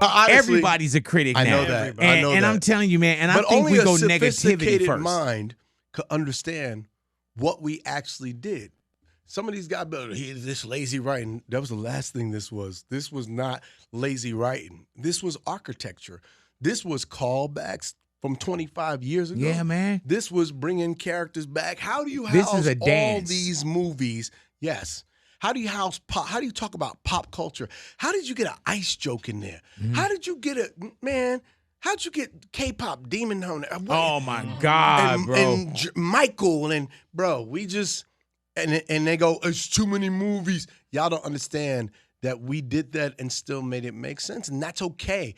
Honestly, everybody's a critic now. I know that. And, I know and that. I'm telling you, man, and But I think only we go a negativity sophisticated first. mind could understand what we actually did. Some of these guys, this lazy writing, that was the last thing this was. This was not lazy writing. This was architecture. This was callbacks from 25 years ago. Yeah, man. This was bringing characters back. How do you This house is a all dance. these movies? Yes. How do you house pop? How do you talk about pop culture? How did you get an ice joke in there? How did you get how'd you get K-pop Demon Hunter? Oh, my God, bro. And Michael, and bro, we just, and they go, it's too many movies. Y'all don't understand that we did that and still made it make sense, and that's okay.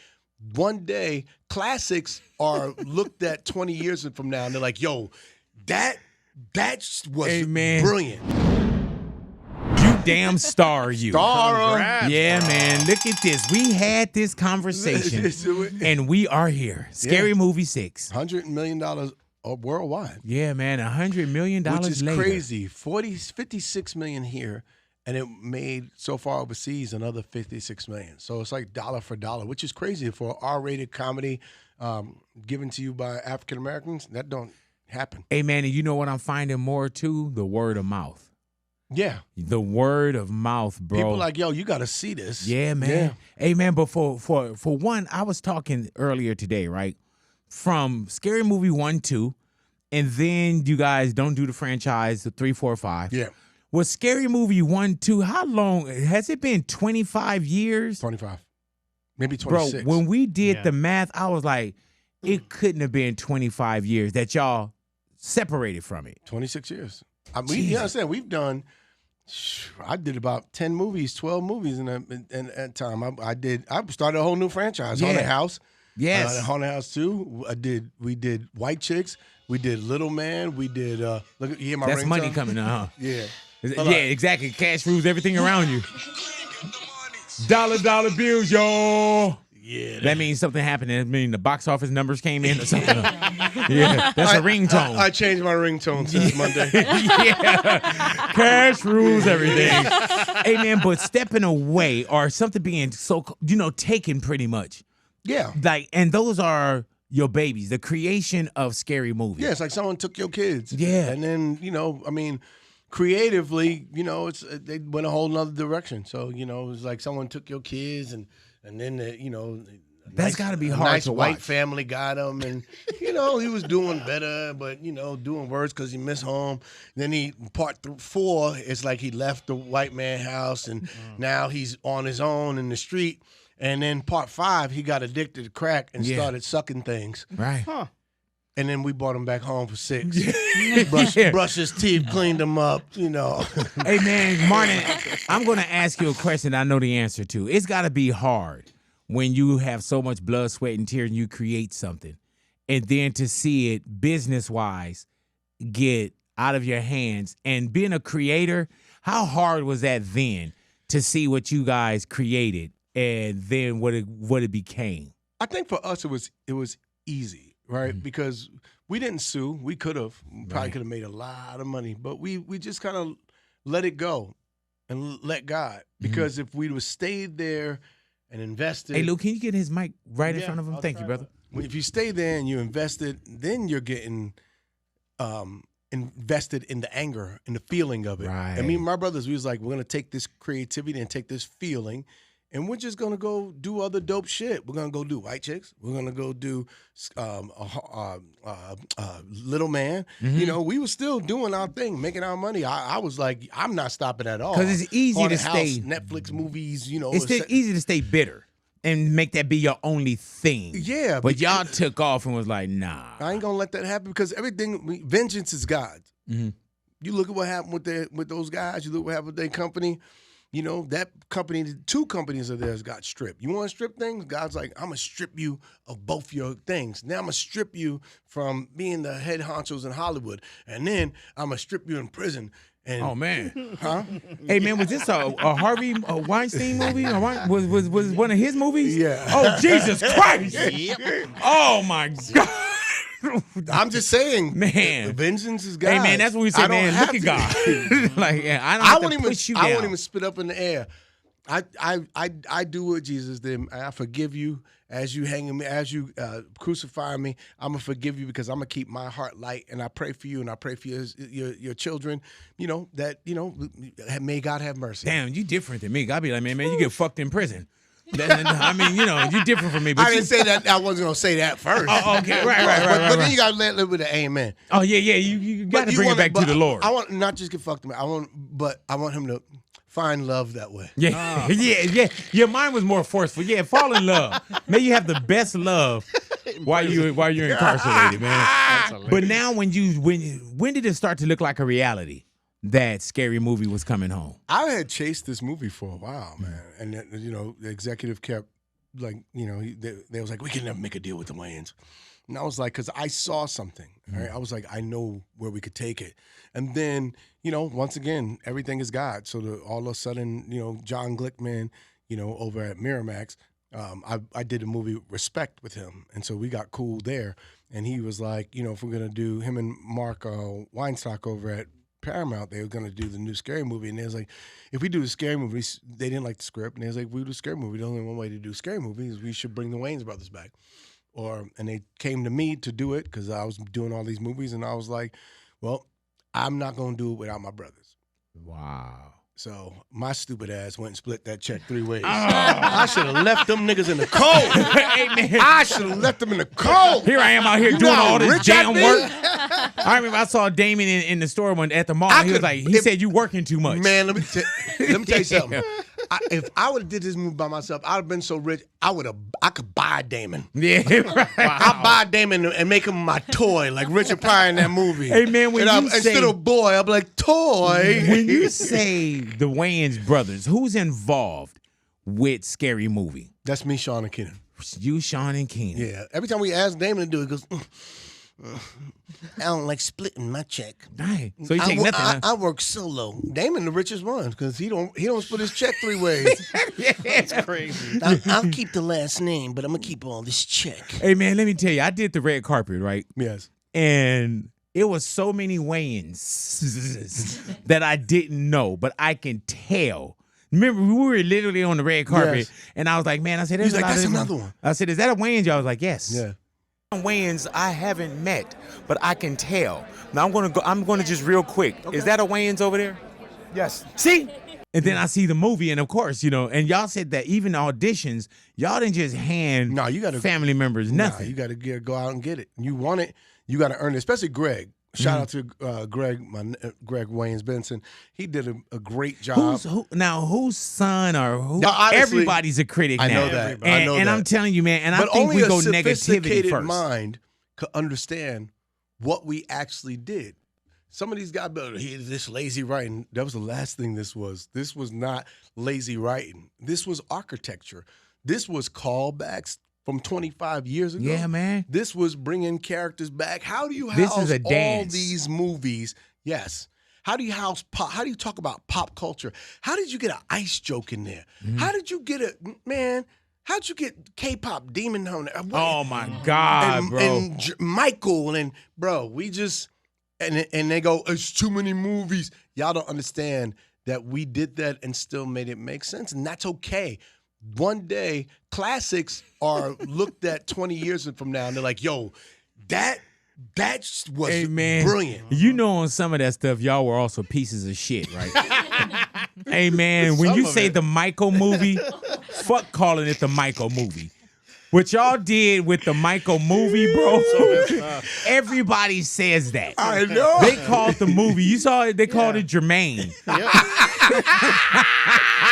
One day, classics are looked at 20 years from now, and they're like, yo, that was brilliant. You damn star, you. Star 'em. Yeah, man. Look at this. We had this conversation, and we are here. Scary Movie 6. $100 million worldwide. Yeah, man. $100 million Which is later. crazy. 56 million here, and it made so far overseas another 56 million. So it's like dollar for dollar, which is crazy for an R-rated comedy given to you by African Americans. That don't happen. Hey, man, and you know what I'm finding more too? The word of mouth. Yeah. The word of mouth, bro. People like, yo, you got to see this. Yeah, man. Yeah. Hey, man, but for one, I was talking earlier today, right? From Scary Movie 1, 2, and then you guys don't do the franchise, the 3, 4, 5. Yeah. Was Scary Movie 1, 2, how long? Has it been 25 years? 25. Maybe 26. Bro, when we did the math, I was like, it couldn't have been 25 years that y'all separated from it. 26 years. You understand, we've done, I did about 10 movies, 12 movies in that time. I started a whole new franchise, Haunted House. Yes. Haunted House 2. We did White Chicks. We did Little Man. We did, look at, you hear my That's ringtone? money coming out, huh? Yeah. Yeah, exactly. Cash rules everything around you. Dollar bills, y'all. Yeah. That means something happened. That means the box office numbers came in or something. Yeah, that's a ringtone. I changed my ringtone since Monday. Yeah. Cash rules everything. Hey, man, but stepping away or something being so, taken pretty much. Yeah. Like, and those are your babies, the creation of Scary Movie. Yeah, it's like someone took your kids. Yeah. And then, creatively, they went a whole nother direction. So, it was like someone took your kids and then, that's got to be hard nice to white watch. family got him, and he was doing better, but doing worse because he missed home. Then part 4, it's like he left the white man house, and now he's on his own in the street. And then part 5, he got addicted to crack and started sucking things. Right. Huh. And then we brought him back home for 6. Brush his teeth, cleaned him up, Hey, man, Marlon, I'm going to ask you a question I know the answer to. It's got to be hard when you have so much blood, sweat, and tears and you create something. And then to see it business-wise get out of your hands. And being a creator, how hard was that then to see what you guys created and then what it became? I think for us it was easy. Right, because we didn't sue. We could have probably could have made a lot of money, but we just kind of let it go and let God. Because if we would stayed there and invested, hey, Lou, can you get his mic right in front of him? Thank you, brother. If you stay there and you invested, then you're getting invested in the anger and the feeling of it. Right. And me and my brothers, we was like, we're gonna take this creativity and take this feeling. And we're just gonna go do other dope shit. We're gonna go do White Chicks. We're gonna go do Little Man. We were still doing our thing, making our money. I was like, I'm not stopping at all. Because it's easy Haunted to House, stay Netflix movies. It's still easy to stay bitter and make that be your only thing. Yeah, but y'all took off and was like, nah. I ain't gonna let that happen because vengeance is God's. Mm-hmm. You look at what happened with those guys. You look what happened with their company. That company, 2 companies of theirs got stripped. You want to strip things? God's like, I'm going to strip you of both your things. Now I'm going to strip you from being the head honchos in Hollywood. And then I'm going to strip you in prison. And, oh, man. Huh? Hey, man, was this a Harvey Weinstein movie? Was one of his movies? Yeah. Oh, Jesus Christ. Yep. Oh, my God. I'm just saying, man. Vengeance is God. Hey, man, that's what we say, man. Look at God. Like, I don't have to push you down. I won't even spit up in the air. I do what Jesus did. I forgive you as you hang me, as you crucify me. I'm gonna forgive you because I'm gonna keep my heart light, and I pray for you, and I pray for your children. May God have mercy. Damn, you different than me. I'd be like, man, you get fucked in prison. I mean, you different from me. But I didn't say that. I wasn't gonna say that first. Oh, okay, right. But then you gotta live with the amen. Oh yeah. You got to bring it back to the Lord. I want not just get fucked. I want him to find love that way. Yeah, yeah. Mine was more forceful. Yeah, fall in love. May you have the best love while you're incarcerated, man. But now, when did it start to look like a reality that Scary Movie was coming home? I had chased this movie for a while, man, and the executive kept they was like, we can never make a deal with the Wayans. And I was like, because I saw something. Right? I was like, I know where we could take it. And then, once again, everything is God. So all of a sudden, John Glickman, over at Miramax, I did a movie Respect with him. And so we got cool there. And he was like, if we're going to do him and Mark Weinstock over at Paramount, they were going to do the new Scary Movie. And they was like, if we do the Scary Movie, they didn't like the script. And they was like, if we do Scary Movie, the only one way to do Scary Movie is we should bring the Wayans brothers back. And they came to me to do it because I was doing all these movies, and I was like, well, I'm not going to do it without my brothers. Wow. So my stupid ass went and split that check 3 ways. Oh. I should have left them niggas in the cold. Hey, man. I should have left them in the cold. Here I am out here doing all this jam work. I remember I saw Damon in the store at the mall. He said, you working too much. Man, let me tell you something. If I would have did this movie by myself, I'd have been so rich, I could buy Damon. Yeah, right. Wow. I'd buy Damon and make him my toy, like Richard Pryor in that movie. Hey, man, instead of boy, I'd be like, toy. When you say the Wayans brothers, who's involved with Scary Movie? That's me, Shawn, and Keenan. You, Shawn, and Keenan. Yeah. Every time we ask Damon to do it, he goes, I don't like splitting my check. Right. So you take nothing. I work solo. Damon the richest one because he don't split his check 3 ways. That's crazy. I'll keep the last name, but I'm gonna keep all this check. Hey man, let me tell you, I did the red carpet, right? Yes. And it was so many Wayans that I didn't know, but I can tell. Remember, we were literally on the red carpet, and I was like, man, I said, he's like, that's another one. I said, is that a Wayans? Y'all was like, yes. Yeah. Wayans I haven't met, but I can tell. Now I'm gonna just real quick. Okay. Is that a Wayans over there? Yes. See? And then I see the movie, and of course, and y'all said that even auditions, y'all didn't just hand family members nothing. You gotta go out and get it. You want it, you gotta earn it, especially Greg. Shout out to Greg Wayans Benson. He did a great job. Whose son or who? Now, everybody's a critic now. I know that. And I'm telling you, man, and I think we go negativity first. But only a sophisticated mind could understand what we actually did. Some of these guys, this lazy writing, that was the last thing this was. This was not lazy writing. This was architecture. This was callbacks from 25 years ago. Yeah, man. This was bringing characters back. How do you house all these movies? Yes. How do you house pop? How do you talk about pop culture? How did you get an ice joke in there? Mm-hmm. How did you get how'd you get K-pop Demon Hunter? Oh, my God, bro. And Michael, and bro, we just, and they go, it's too many movies. Y'all don't understand that we did that and still made it make sense, and that's okay. One day, classics are looked at 20 years from now, and they're like, yo, that was brilliant. You know, on some of that stuff, y'all were also pieces of shit, right? Hey, man, when you say the Michael movie, fuck calling it the Michael movie. What y'all did with the Michael movie, bro, everybody says that. I know. They called the movie, you saw it, they called it Jermaine. Yep.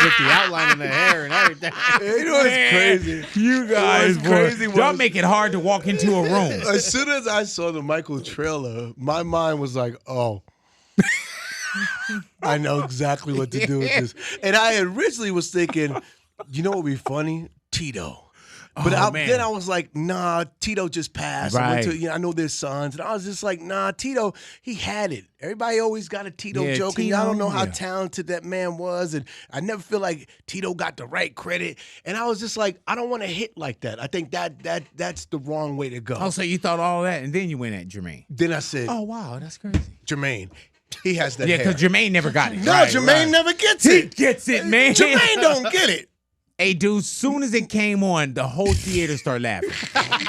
With the outline in the hair and everything. You know what's crazy? You guys, y'all make it hard to walk into a room. As soon as I saw the Michael trailer, my mind was like, oh. I know exactly what to do with this. And I originally was thinking, you know what would be funny? Tito. But then I was like, nah, Tito just passed. Right. I know their sons. And I was just like, nah, Tito, he had it. Everybody always got a Tito joke, and y'all don't know how talented that man was. And I never feel like Tito got the right credit. And I was just like, I don't want to hit like that. I think that's the wrong way to go. Oh, so you thought all that, and then you went at Jermaine. Then I said, oh, wow, that's crazy. Jermaine, He has that Yeah, hair. because Jermaine never got it. No, Jermaine never gets He it. gets it, man. Jermaine don't get it. Hey, dude, soon as it came on, the whole theater started laughing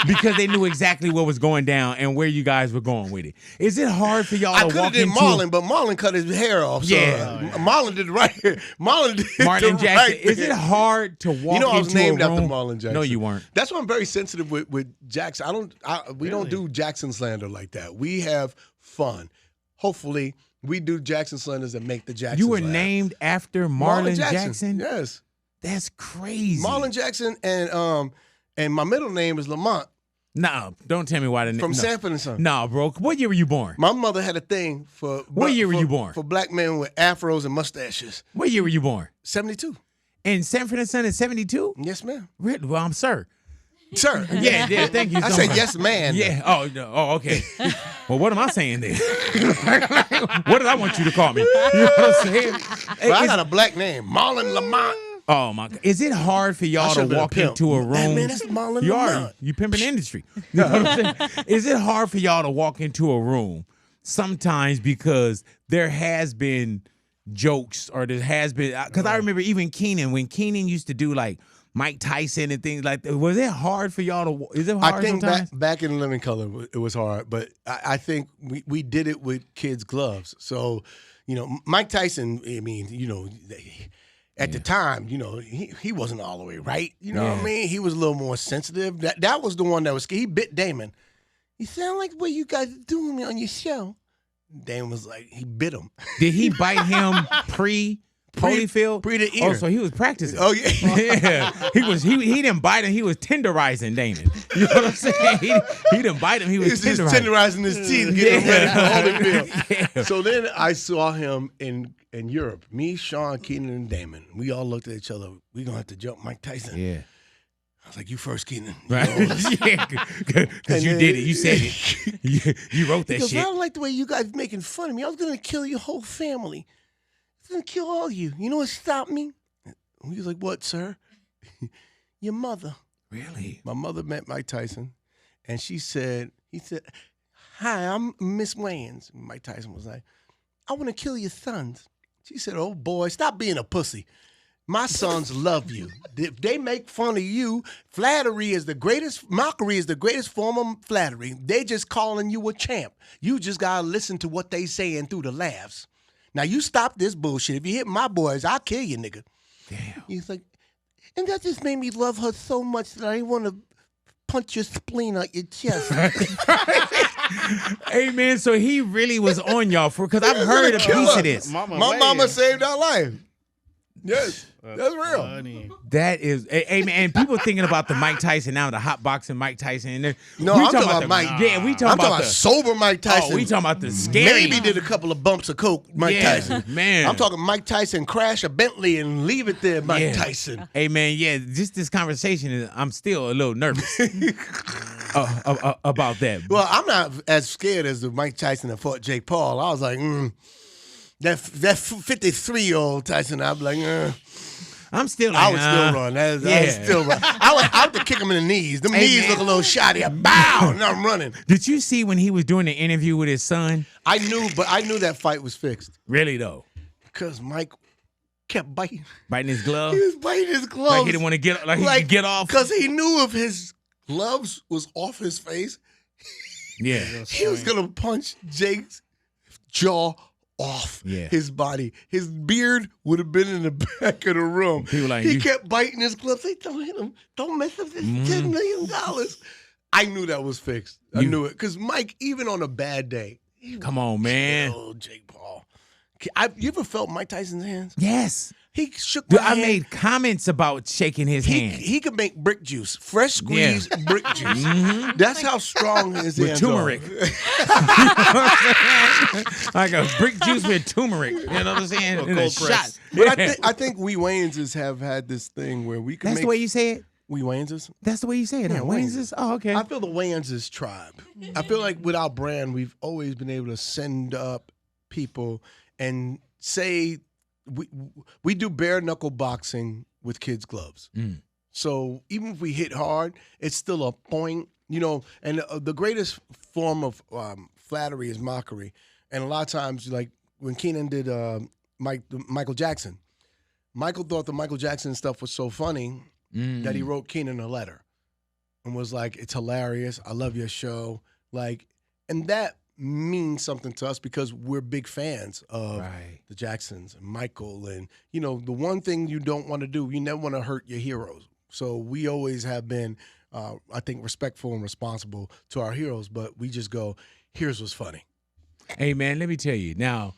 because they knew exactly what was going down and where you guys were going with it. Is it hard for y'all I to could have walk did into Marlon, but Marlon cut his hair off. So, Yeah. Marlon did right here. Marlon did Marlon the Jackson? right Is it thing. hard to walk You know, I was into named a after room? Marlon Jackson. No, you weren't. That's why I'm very sensitive with Jackson. We don't do Jackson slander like that. We have fun. Hopefully, we do Jackson slanders that make the Jacksons You were laugh. named after Marlon Jackson? Yes. That's crazy. Marlon Jackson and my middle name is Lamont No, don't tell me why the name. from no. Sanford and Son. No, bro. What year were you born? My mother had a thing for What year were you born? For black men with afros and mustaches. What year were you born? 72. In Sanford and Son in 72? Yes, ma'am. Really? Well, I'm sir. Sir. Yeah, thank you so I much. said yes, man. Yeah. Oh, no. Oh, okay. Well, what am I saying then? What did I want you to call me? You know what I'm saying? But I got a black name, Marlon Lamont. Oh my God! Is it hard for I y'all to should've been a walk pimp. into a room? Hey, man, that's Marlon you are. Lamont. You pimping the industry. You know what I'm saying? Is it hard for y'all to walk into a room sometimes because there has been jokes or there has been because I remember even Keenan when Keenan used to do like Mike Tyson and things like that. Was it hard for y'all to? Is it hard I think sometimes? back in Living Color, it was hard, but I think we did it with kids' gloves. So, you know, Mike Tyson, I mean, you know, at the time, you know, he wasn't all the way right. You know what I mean? He was a little more sensitive. That was the one that was scared. He bit Damon. You sound like what you guys are doing on your show. Damon was like, he bit him. Did he bite him Holyfield? Pre the ear. Oh, so he was practicing. Oh, yeah. Yeah, he didn't bite him. He was tenderizing Damon. You know what I'm saying? He didn't bite him. He was He's just tenderizing. tenderizing his teeth, getting ready for Holyfield. Yeah. So then I saw him in Europe. Me, Shawn, Keenan, and Damon. We all looked at each other. We're going to have to jump Mike Tyson. Yeah. I was like, you first, Keenan. Right? Yeah, because you did it. You said it. You wrote that He goes, shit. I don't like the way you guys making fun of me. I was going to kill your whole family. I was going to kill all of you. You know what stopped me? He was like, what, sir? Your mother. Really? My mother met Mike Tyson, and he said, hi, I'm Miss Wayans. Mike Tyson was like, I want to kill your sons. She said, oh, boy, stop being a pussy. My sons love you. If they make fun of you, mockery is the greatest form of flattery. They just calling you a champ. You just got to listen to what they saying through the laughs. Now, you stop this bullshit. If you hit my boys, I'll kill you, nigga. Damn. He's like, and that just made me love her so much that I want to punch your spleen out your chest. Hey, man, so he really was on y'all because I've heard a piece of this. My mama saved our life. Yes, that's real. Funny. That is, hey, man, and people thinking about the Mike Tyson now, the hot boxing Mike Tyson. No, we I'm talking about the, Mike. Yeah, we talking I'm about talking about the sober Mike Tyson. Oh, we talking about the scary. Maybe did a couple of bumps of coke, Mike Yeah, Tyson. man. I'm talking Mike Tyson crash a Bentley and leave it there, Mike Yeah. Tyson. Hey, man, yeah, just this conversation, I'm still a little nervous about that. Well, I'm not as scared as the Mike Tyson that fought Jake Paul. I was like, that 53-year-old Tyson, I'd be like, I'm still like, I would still run. I would still run. I would have to kick him in the knees. Them knees man. look a little shoddy. Bow, and I'm running. Did you see when he was doing the interview with his son? I knew that fight was fixed Really, though? because Mike kept biting. Biting his glove? He was biting his gloves. Like he didn't want to get, like he could get off? Because he knew if his gloves was off his face, Yeah. he was going to punch Jake's jaw off Yeah. his body. His beard would have been in the back of the room. People like, he you- kept biting his gloves. They don't hit him. Don't mess up this $10 million. I knew that was fixed. I knew it. Because Mike, even on a bad day, he Come on, man. killed Jake Paul. You ever felt Mike Tyson's hands? Yes. He shook Dude, my I hand. made comments about shaking his hand. He could make brick juice, fresh squeezed brick juice. That's how strong his With hands turmeric. are. Like a brick juice with turmeric. You know what I'm saying? In a cold shot. press. But I think we Wayanses have had this thing where we can That's make the way you say it? we Wayanses. That's the way you say it. Yeah, Huh? Wayne's is? Oh, okay. I feel the Wayanses tribe. I feel like with our brand, we've always been able to send up people and say we do bare knuckle boxing with kids' gloves. So even if we hit hard, it's still a point, you know. And the greatest form of flattery is mockery. And a lot of times, like when Keenan did Michael Jackson. Michael thought the Michael Jackson stuff was so funny that he wrote Keenan a letter and was like, "It's hilarious. I love your show." Like, and that means something to us because we're big fans of the Jacksons and Michael. And, you know, the one thing you don't want to do, you never want to hurt your heroes. So we always have been, I think, respectful and responsible to our heroes. But we just go, here's what's funny. Hey, man, let me tell you. Now,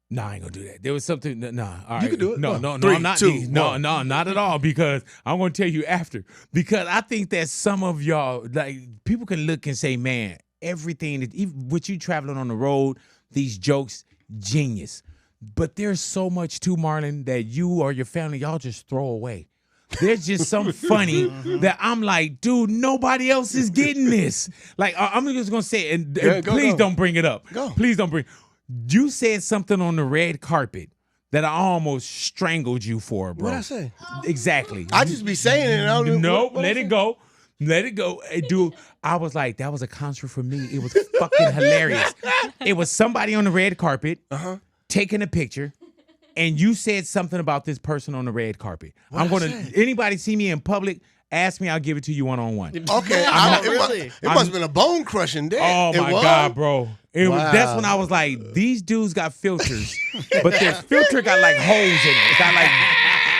no, I ain't gonna do that. There was something. All right. You can do it. No, Three, I'm not. two, no, one. not at all. Because I'm gonna tell you after. Because I think that some of y'all, like, people can look and say, man, everything that, even with you traveling on the road, these jokes, genius. But there's so much too, Marlon, that you or your family, y'all just throw away. There's just some funny that I'm like, dude, nobody else is getting this. Like, I'm just gonna say it, and please don't bring it up. Please don't bring. You said something on the red carpet that I almost strangled you for, bro. What'd I say? Exactly. I just be saying it. And I don't Nope, let it go. Let it go. Hey, dude, I was like, that was a concert for me. It was fucking hilarious. It was somebody on the red carpet taking a picture, and you said something about this person on the red carpet. Anybody see me in public, ask me, I'll give it to you one-on-one. Okay. It must have been a bone-crushing day. Oh, my God, bro. That's when I was like, these dudes got filters, but their filter got like holes in it. It got like,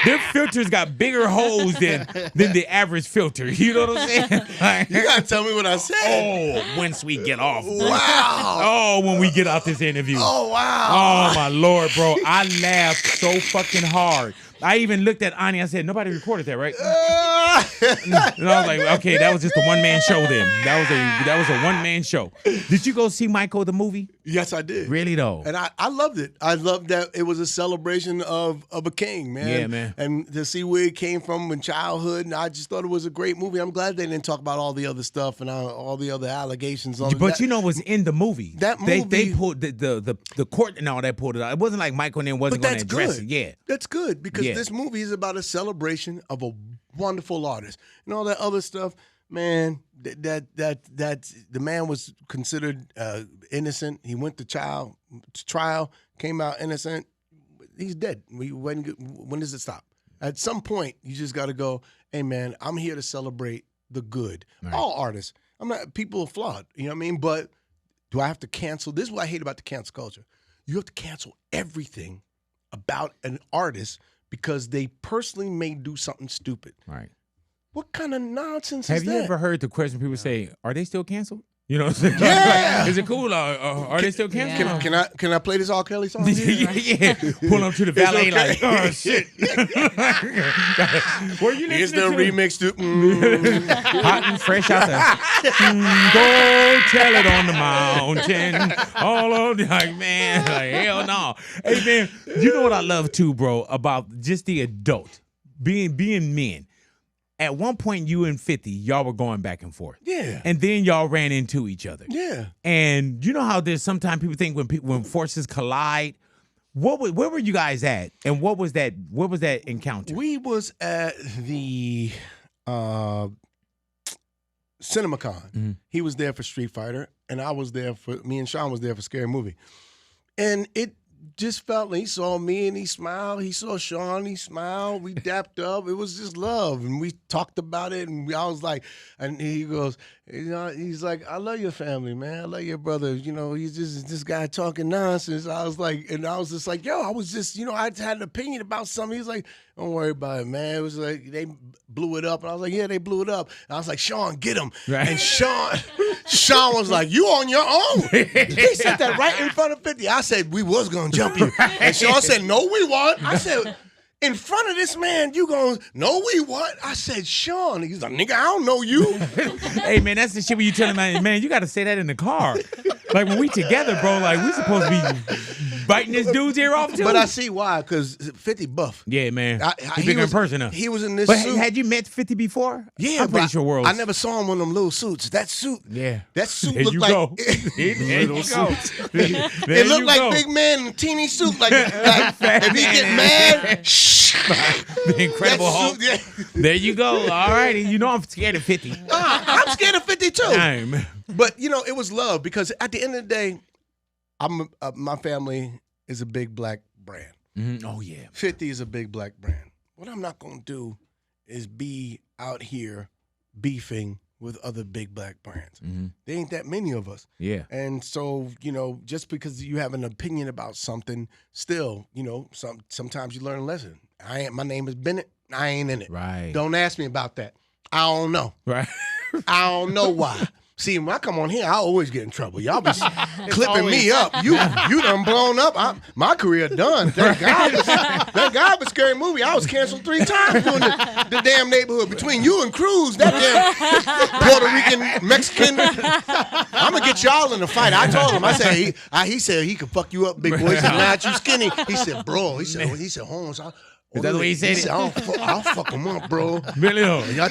their filters got bigger holes than the average filter. You know what I'm saying? Like, You got to tell me what I said. oh, once we get off. Wow. Oh, when we get out this interview. Oh, wow. Oh, my Lord, bro. I laughed so fucking hard. I even looked at Ani. I said, nobody recorded that, right? And I was like, okay, that was just a one-man show then. That was a one-man show. Did you go see Michael the movie? Yes, I did. Really, though? And I loved it. I loved that it was a celebration of a king, man. Yeah, man. And to see where it came from in childhood, and I just thought it was a great movie. I'm glad they didn't talk about all the other stuff and all the other allegations. But you know what's in the movie? That movie. They pulled the court and all that pulled it out. It wasn't like Michael and them wasn't going to address it. Yeah. That's good because this movie is about a celebration of a wonderful artist. And all that other stuff, man, that the man was considered innocent. He went to trial, came out innocent. He's dead. When does it stop? At some point, you just got to go, hey, man, I'm here to celebrate the good. Right. All artists. People are flawed, you know what I mean? But do I have to cancel? This is what I hate about the cancel culture. You have to cancel everything about an artist because they personally may do something stupid. Right. What kind of nonsense is that? Have you ever heard the question people say, are they still canceled? You know what I'm saying? Yeah. Like, is it cool? Are they still canceled? Yeah. Can I play this R. Kelly song? Yeah. Pull up to the valet like, oh, shit. Were you listening Here's the to remix to Hot and fresh out there. Go tell it on the mountain. All of the, like, man, like, hell no. Hey, man, you know what I love too, bro, about just the adult, being men. At one point, you and 50, y'all were going back and forth. Yeah. And then y'all ran into each other. Yeah. And you know how there's sometimes people think when forces collide, where were you guys at? And what was that encounter? We was at the CinemaCon. Mm-hmm. He was there for Street Fighter, and me and Shawn was there for Scary Movie. And it just felt like he saw me and he smiled. He saw Shawn, he smiled. We dapped up. It was just love. And we talked about it. And I was like, and he goes, he's like, I love your family, man. I love your brother. You know, he's just this guy talking nonsense. I was just like, yo, I was just, I had an opinion about something. He's like, don't worry about it, man. It was like, they blew it up. And I was like, yeah, they blew it up. And I was like, Shawn, get him. Right. And Shawn was like, you on your own. He said that right in front of 50. I said, we was going to jump you. And Shawn said, no, we weren't. I said, in front of this man, you going, no, we what? I said, Shawn. He's like, nigga, I don't know you. Hey, man, that's the shit when you tell him, man, you got to say that in the car. Like, when we together, bro, like, we supposed to be biting this dude's ear off, too. But I see why, because 50 buff. Yeah, man. He's bigger in person, huh? He was in this suit. But had you met 50 before? Yeah, I'm pretty sure world. I never saw him in them little suits. That suit. Yeah. That suit there looked you like. Go. There you go. It looked like big man in a teeny suit. Like if he get mad, shh. The Incredible Hulk. Yeah. There you go. All right. You know I'm scared of 50. I'm scared of 50 too. But, it was love because at the end of the day, my family is a big black brand. Mm-hmm. Oh yeah. 50 is a big black brand. What I'm not gonna do is be out here beefing with other big black brands. Mm-hmm. There ain't that many of us. Yeah. And so, just because you have an opinion about something, still, sometimes you learn a lesson. My name is Bennett. I ain't in it. Right. Don't ask me about that. I don't know. Right. I don't know why. See, when I come on here, I always get in trouble. Y'all be clipping me up. You done blown up. My career done. Thank God for Scary Movie. I was canceled 3 times doing the damn neighborhood. Between you and Cruz, that damn Puerto Rican, Mexican. I'm going to get y'all in a fight. I told him. I said, he said he could fuck you up, big boy. He said, nah, you skinny. He said, bro. He said, Holmes, is that the way he said it? I'll fuck him up, bro. Really? I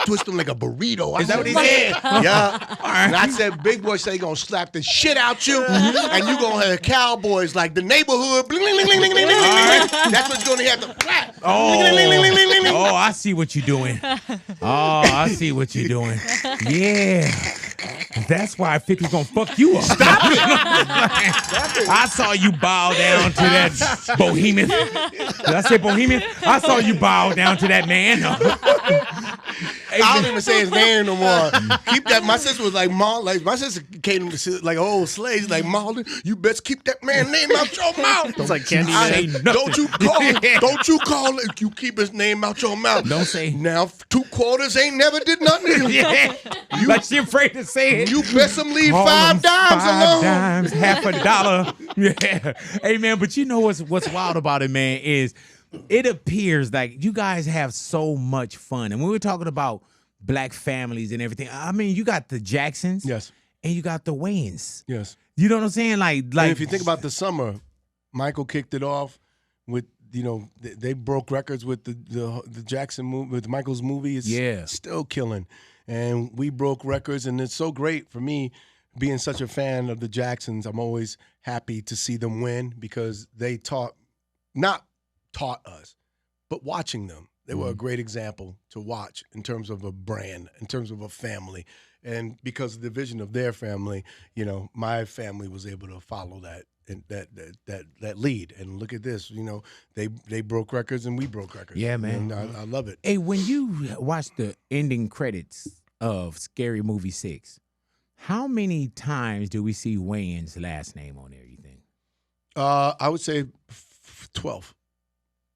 twist him like a burrito. Is that what he said? Yeah. All right. And I said, Big Boy said he gonna slap the shit out you, and you gonna have cowboys like the neighborhood. Bling, bling, bling, bling, bling, bling, bling. That's what's gonna have to flat. Oh, I see what you're doing. Oh, I see what you're doing. Yeah. That's why 50's gonna fuck you up. Stop it. I saw you bow down to that Bohemian. Did I say Bohemian? I saw you bow down to that man. I don't even say his name no more. Keep that. My sister was like, my sister came to like old slaves. Like, Marlon, you best keep that man's name out your mouth. It's like Candy. Don't you call it. You keep his name out your mouth. Don't say. Now, 2 quarters ain't never did nothing to you. Yeah. Like she afraid to say it. You best him leave Call 5 them dimes 5 alone. dimes, $50. Yeah. Hey man, but you know what's wild about it, man, is it appears like you guys have so much fun. And when we're talking about black families and everything, I mean, you got the Jacksons, Yes, and you got the Wayans. yes. You know what I'm saying? Like And if you think about the summer, Michael kicked it off with, they broke records with the Jackson movie, with Michael's movie. It's still killing. And we broke records, and it's so great for me being such a fan of the Jacksons. I'm always happy to see them win because they not taught us, but watching them. They were a great example to watch in terms of a brand, in terms of a family. And because of the vision of their family, my family was able to follow that and that lead. And look at this, they broke records and we broke records. Yeah, man. And I love it. Hey, when you watch the ending credits of Scary Movie 6, how many times do we see Wayans' last name on there, you think? I would say 12.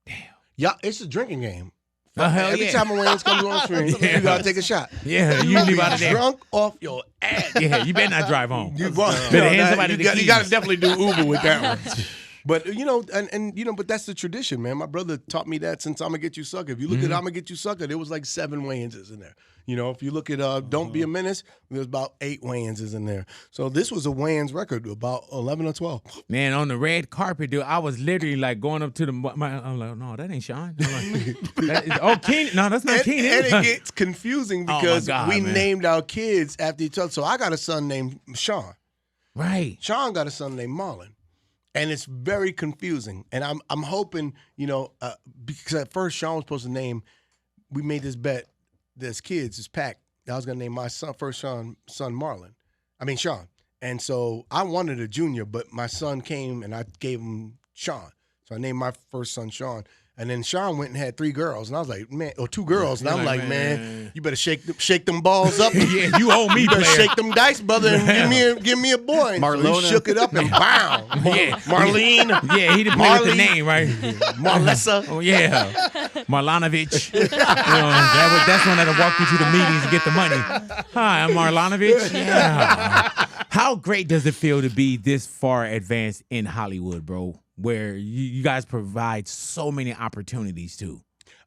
Damn. Yeah, it's a drinking game. Hell Every yeah. time a Wayans comes on screen, you gotta take a shot. Yeah, you leave out of there. Drunk off your ass. Yeah, you better not drive home. You Better hand somebody the you gotta keys. definitely do Uber with that one. But but that's the tradition, man. My brother taught me that since I'ma Get You Sucker. If you look at I'ma Get You Sucker, there was like 7 Wayanses in there. If you look at Don't Be a Menace, there's about 8 Wayanses in there. So this was a Wayans record, about 11 or 12. Man, on the red carpet, dude, I was literally like going up to I'm like, no, that ain't Shawn. Keenan. No, that's not Keenan. And it gets confusing because God, we man. named our kids after each other. So I got a son named Shawn. Right. Shawn got a son named Marlon. And it's very confusing. And I'm hoping, because at first Shawn was supposed to name, we made this bet, this kids, this pack, I was going to name my son, son Shawn. And so I wanted a junior, but my son came and I gave him Shawn. So I named my first son Shawn. And then Shawn went and had 3 girls. And I was like, man, or 2 girls. And I'm like, man, you better shake them balls up. Yeah, you owe me, You better player. shake them dice, brother, and give me a boy. And so he shook it up and bow. Yeah. Marlene. Yeah, he didn't play with the Marley. name, right? Marlessa. Oh, yeah. Marlonovich. That's one that'll walk you to the meetings and get the money. Hi, I'm Marlonovich. Yeah. How great does it feel to be this far advanced in Hollywood, bro? Where you guys provide so many opportunities too.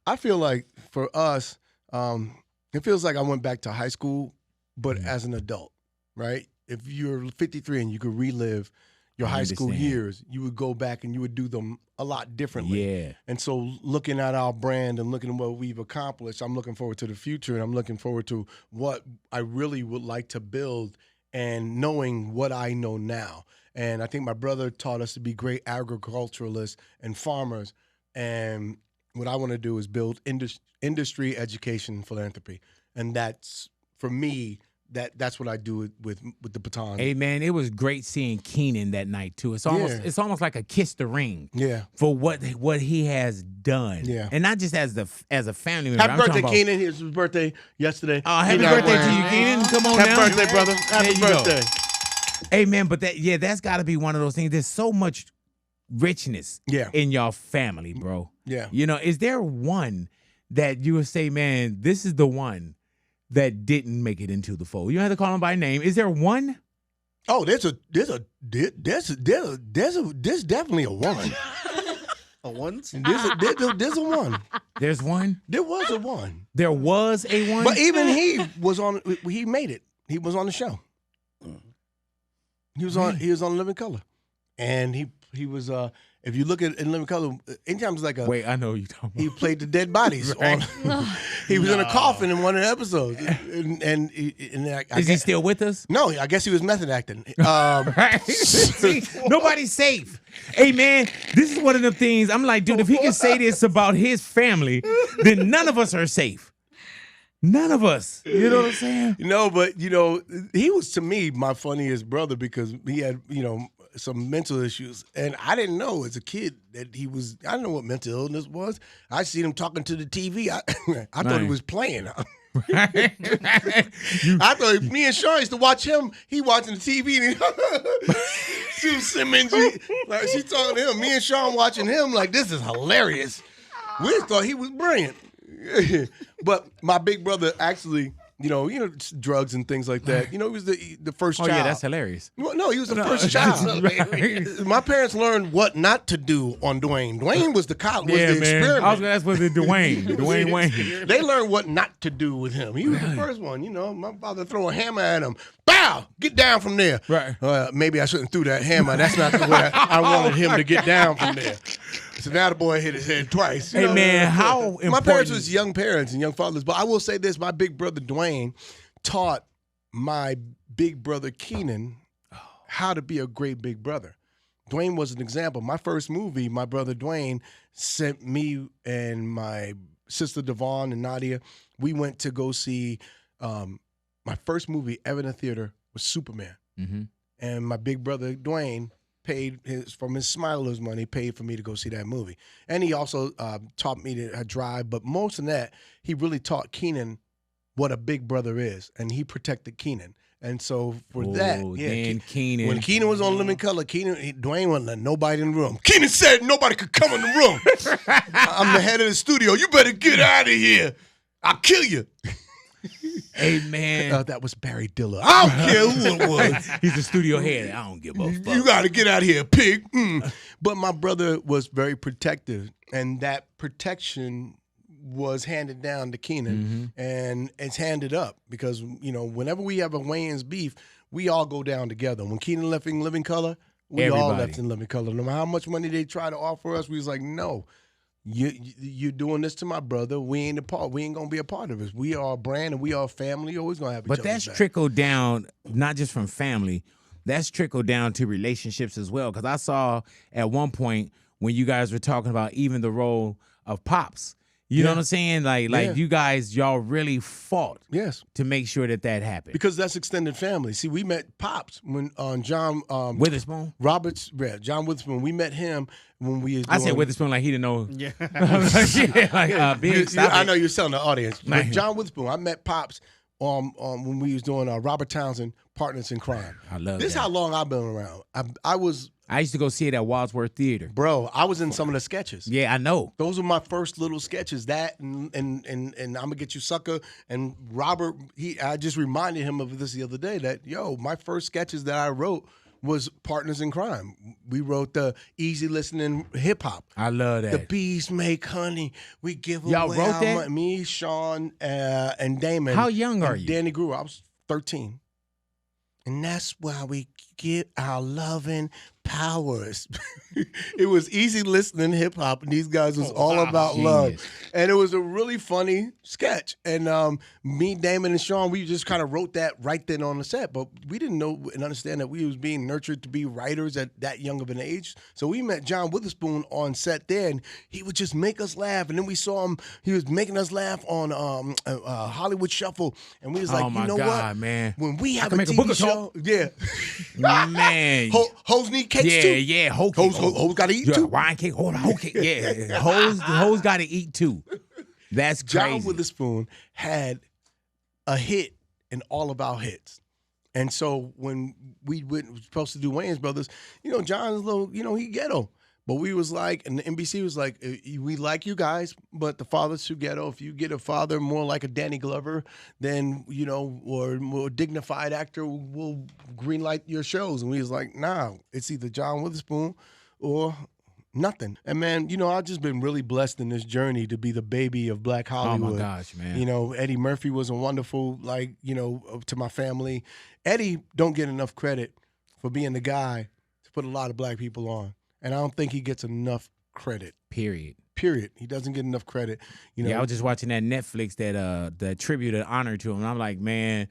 I feel like for us, it feels like I went back to high school, but as an adult, right? If you're 53 and you could relive your high school years, you would go back and you would do them a lot differently. Yeah. And so looking at our brand and looking at what we've accomplished, I'm looking forward to the future, and I'm looking forward to what I really would like to build and knowing what I know now. And I think my brother taught us to be great agriculturalists and farmers. And what I want to do is build industry, education, philanthropy. And that's, for me, that's what I do with the baton. Hey man, it was great seeing Keenan that night too. It's almost like a kiss the ring. Yeah. For what he has done. Yeah. And not just as a family member. Happy birthday, Keenan. It was his birthday yesterday. Oh, happy birthday to you, Keenan. Come on Happy now. birthday, brother. Happy birthday. Hey man, but that's got to be one of those things. There's so much richness in your family, bro. Yeah. You know, is there one that you would say, man, this is the one that didn't make it into the fold? You don't have to call him by name. Is there one? Oh, there's definitely a one. A one? There's a one. There's one? There was a one. There was a one? But even he made it. He was on the show. He was on Living Color. And he was if you look at in Living Color, anytime it's like wait, I know you talking about. He played the dead bodies. He was in a coffin in one of the episodes. And is he still with us? No, I guess he was method acting. See, nobody's safe. Hey man, this is one of the things I'm like, dude, if he can say this about his family, then none of us are safe. None of us. You know what I'm saying? No, but he was to me my funniest brother because he had, some mental issues. And I didn't know as a kid that I didn't know what mental illness was. I seen him talking to the TV. I thought he was playing. I thought me and Shawn used to watch him. He watching the TV and Sue Simmons. She talking to him. Me and Shawn watching him like this is hilarious. We thought he was brilliant. But my big brother actually, drugs and things like that. He was the first child. Oh yeah, that's hilarious. Well, no, he was the first child. My parents learned what not to do on Dwayne. Dwayne was the experiment. I was gonna ask was it Dwayne Wayne. They learned what not to do with him. He was the first one. My father threw a hammer at him. Bow! Get down from there. Right. Maybe I shouldn't threw that hammer. That's not the way I wanted him to get down from there. So now the boy hit his head twice. Hey man, how important? My parents was young parents and young fathers, but I will say this: my big brother Dwayne taught my big brother Keenan how to be a great big brother. Dwayne was an example. My first movie, my brother Dwayne sent me and my sister Devon and Nadia. We went to go see my first movie ever in the theater was Superman, and my big brother Dwayne paid from his Smiler's money, paid for me to go see that movie. And he also taught me to drive, but most than that, he really taught Keenan what a big brother is, and he protected Keenan. And so for Keenan. When Keenan was on Living Color, Dwayne wouldn't let nobody in the room. Keenan said nobody could come in the room. I'm the head of the studio. You better get out of here. I'll kill you. Hey man, that was Barry Diller. I don't care who it was. He's the studio head. I don't give a fuck. You got to get out of here, pig. But my brother was very protective, and that protection was handed down to Keenan, and it's handed up because whenever we have a Wayans beef, we all go down together. When Keenan left in Living Color, we all left in Living Color. No matter how much money they try to offer us, we was like, no. You're doing this to my brother. We ain't gonna be a part of it. We are a brand and we are a family. Always gonna have each other. But that's trickled down, not just from family. That's trickled down to relationships as well. Because I saw at one point when you guys were talking about even the role of Pops. You know what I'm saying? Like you guys, y'all really fought to make sure that happened. Because that's extended family. See, we met Pops when John Witherspoon? John Witherspoon. We met him when we I said Witherspoon like he didn't know. Yeah. Big, I know you're selling the audience. But John Witherspoon, I met Pops when we was doing Robert Townsend, Partners in Crime. I love this. Is how long I've been around. I used to go see it at Wadsworth Theater. Bro, I was in some of the sketches. Yeah, I know. Those were my first little sketches. That and I'm Gonna Get You Sucker. And Robert, I just reminded him of this the other day that, my first sketches that I wrote was Partners in Crime. We wrote the easy listening hip hop. I love that. The bees make honey. We give away. Y'all wrote that? Me, Shawn, and Damon. How young are you? Danny grew. I was 13. And that's why we get our loving powers. It was easy listening hip hop, and these guys was all about love. And it was a really funny sketch. And me, Damon, and Shawn, we just kind of wrote that right then on the set. But we didn't know and understand that we was being nurtured to be writers at that young of an age. So we met John Witherspoon on set there, and he would just make us laugh. And then we saw him; he was making us laugh on Hollywood Shuffle, and we was like, you know what, man? When we have can a make a TV book of show, yeah, man, hoes need cakes too. Yeah, hoes got to eat too. Wine cake, hold on, whole cake. Yeah, hoes got to eat too. That's crazy. John Witherspoon had a hit in all of our hits. And so when we were supposed to do Wayans Brothers, John's little, he ghetto. But we was like, and the NBC was like, we like you guys, but the father's too ghetto. If you get a father more like a Danny Glover, then, or more dignified actor, will greenlight your shows. And we was like, nah, it's either John Witherspoon or nothing. And man, I've just been really blessed in this journey to be the baby of Black Hollywood. Oh my gosh, man. Eddie Murphy was a wonderful, to my family. Eddie don't get enough credit for being the guy to put a lot of black people on. And I don't think he gets enough credit. Period. He doesn't get enough credit. Yeah, I was just watching that Netflix, that tribute and honor to him. And I'm like, man,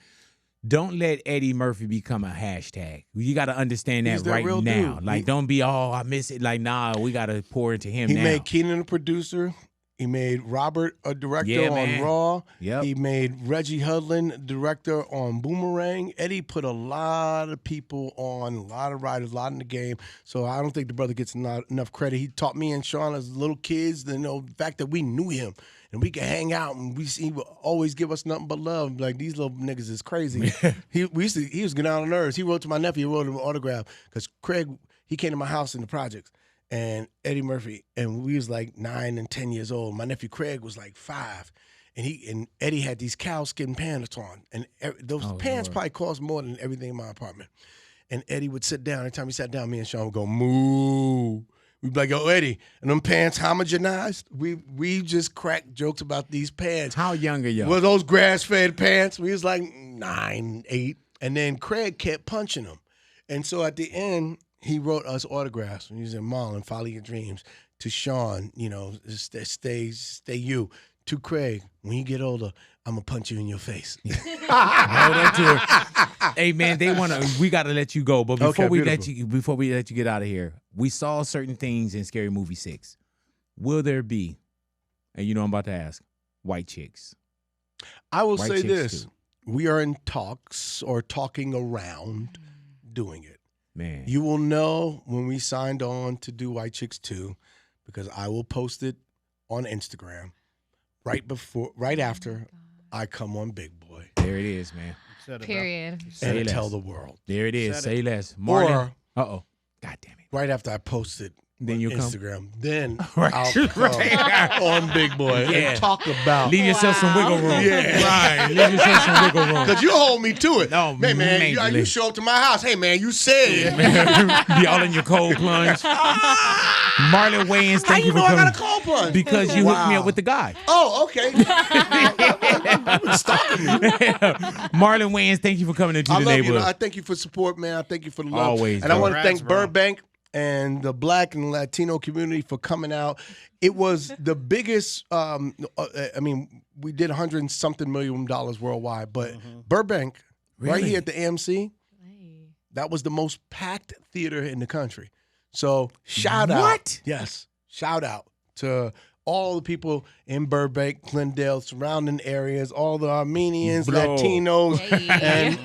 don't let Eddie Murphy become a hashtag. You got to understand that right now. Dude. Like, don't be, I miss it. Like, nah, we got to pour into him now. He made Keenan a producer. He made Robert a director on Raw. Yep. He made Reggie Hudlin director on Boomerang. Eddie put a lot of people on, a lot of writers, a lot in the game. So I don't think the brother gets enough credit. He taught me and Shawn as little kids, the fact that we knew him and we could hang out and he would always give us nothing but love. Like, these little niggas is crazy. He was getting on the nerves. He wrote to my nephew, he wrote him an autograph because Craig, he came to my house in the projects. And Eddie Murphy, and we was like 9 and 10 years old. My nephew Craig was like 5, and Eddie had these cowskin pants on, and those pants probably cost more than everything in my apartment. And Eddie would sit down. Every time he sat down, me and Shawn would go moo. We'd be like, yo, Eddie, and them pants homogenized. We just cracked jokes about these pants. How young are you? Well, those grass-fed pants. We was like 9, 8, and then Craig kept punching them, and so at the end, he wrote us autographs. And he said, Marlon, follow your dreams. To Shawn, stay you. To Craig, when you get older, I'm going to punch you in your face. Hold on to it. Hey, man, we got to let you go. But before we let you get out of here, we saw certain things in Scary Movie 6. Will there be, and I'm about to ask, white chicks? I will say this. Too. We are in talks or talking around doing it. Man. You will know when we signed on to do White Chicks 2 because I will post it on Instagram right after I come on Big Boy. There it is, man. Period. And tell the world. There it is. Say less. Marlon. Or, God damn it. Right after I post it then on you Instagram, then right. I'll come on Big Boy and talk about. Leave yourself some wiggle room. Yeah. Right. Leave yourself some wiggle room. Because you hold me to it. No, hey, man, you show up to my house. Hey, man, you said. Be all in your cold plunge. Marlon Wayans, thank you for coming. How you know I got a cold plunge? Because you hooked me up with the guy. Oh, okay. Stalking me. Marlon Wayans, thank you for coming into the neighborhood. I thank you for support, man. I thank you for the love. Always. And I want to thank Burbank and the Black and Latino community for coming out. It was the biggest, we did $100-something million worldwide, but Burbank, right here at the AMC, that was the most packed theater in the country. So shout out. Yes, shout out to all the people in Burbank, Glendale, surrounding areas, all the Armenians, Latinos,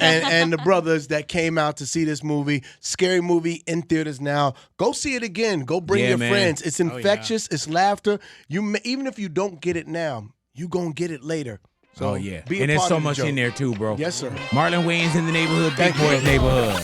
and the brothers that came out to see this movie. Scary Movie in theaters now. Go see it again. Go bring your friends. It's infectious. It's laughter. Even if you don't get it now, you gonna get it later. So and there's so much in there too, bro. Yes, sir. Marlon Wayans in the neighborhood, Big Boy's neighborhood.